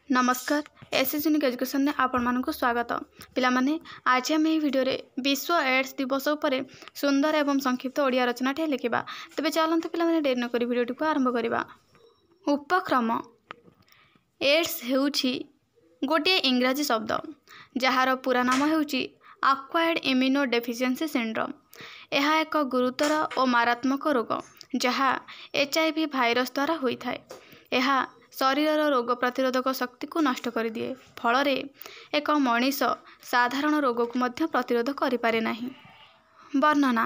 नमस्कार SS unique education में आपण मानक स्वागत पिलामाने आज आम यह वीडियो विश्व एड्स दिवस पर सुंदर एवं संक्षिप्त ओडिया रचनाटे लिखा तेज चलते पे डेरी नक भिडियोटी को आरंभ करवा। उपक्रम एड्स होउछि गोटे इंग्राजी शब्द जार पूरा नाम होउछि एक्वायर्ड इम्यूनो डेफिशिएंसी सिंड्रोम। यह एक गुरुतर और मारात्मक रोग जहाँ HIV भाइरस द्वारा होता है। यह शरीर रोग प्रतिरोधक शक्ति को नष्ट कर दिए फल एक मनीष साधारण रोग को मध्य प्रतिरोध करि पारे नाही। वर्णना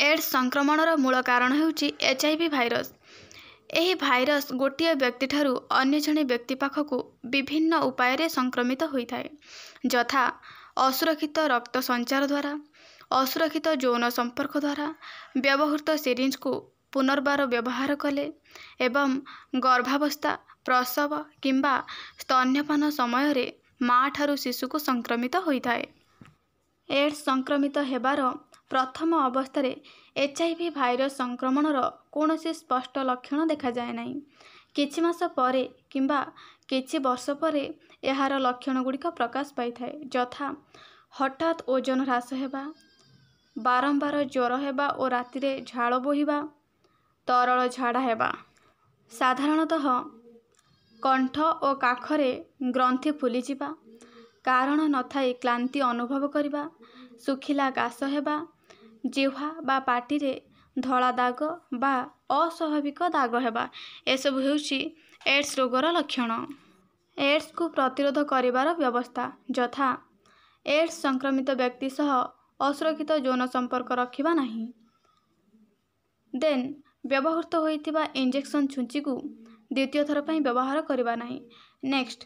एड्स संक्रमणर मूल कारण होउछि HIV भाइरस। यही भाइरस गोटे व्यक्ति ठारू अन्य जने व्यक्ति पाखक विभिन्न उपाय रे संक्रमित होता है, यथा असुरक्षित रक्त संचार द्वारा, असुरक्षित यौन संपर्क द्वारा, व्यवहृत सिरिंज को पुनर्बार व्यवहार कले एवं गर्भावस्था प्रसव किंबा स्तन्यपान समय रे माँ ठारू शिशु को संक्रमित होता है। एड्स संक्रमित हेबार प्रथम अवस्था HIV भाइरस संक्रमणर कौनसी स्पष्ट लक्षण देखा जाए नहीं। किछि मास परे किंबा किछि वर्ष परे यार लक्षण गुड़िक प्रकाश पाई थाए, यथा हठात ओजन ह्रास हेबा, बारंबार ज्वर हेबा और रातिरे झाड़ बोहिबा, तरल झाड़ा हेबा। साधारणतः कंठ और काखरे ग्रंथि फुली जिबा, कारण न थाई क्लांति अनुभव करिबा, सुखिला काश हेबा, जिह्वा बा पाटी रे धला दाग बा अस्वाभाविक दाग हेबा, एसबु हेउछि एड्स रोगर लक्षण। एड्स को प्रतिरोध करिबार व्यवस्था, यथा एड्स संक्रमित व्यक्ति सह असुरक्षित यौन संपर्क रखिबा नाही। देन व्यवहृत होइतिबा इंजेक्शन छुंची को द्वितीय थर पई व्यवहार करिबा नाही। नेक्स्ट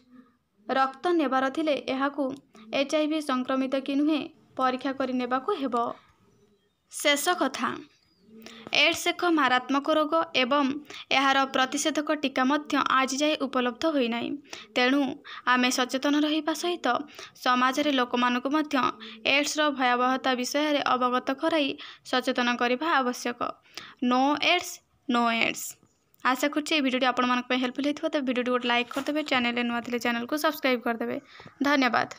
रक्त नेबार थिले एहाकू HIV संक्रमित कि नुहे परीक्षा करि नेबा को हेबो। शेष कथा एड्स एक मारात्मक रोग एवं यार प्रतिषेधक टीका मध्य आज जाए उपलब्ध होई नाही। तेणु आमे सचेतन रहिबा सहित समाज रे लोक मानको मध्य एड्स रो भयावहता विषय रे अवगत कराई सचेतन करिबा आवश्यक। No AIDS no AIDS. आशा करछि भिडियोटी आपण मानक पे हेल्पफुल हेतबो। तो भिडियोटी को लाइक करदेबे, चैनल रे नुआ थिले चैनल को सब्सक्राइब करदेबे। धन्यवाद।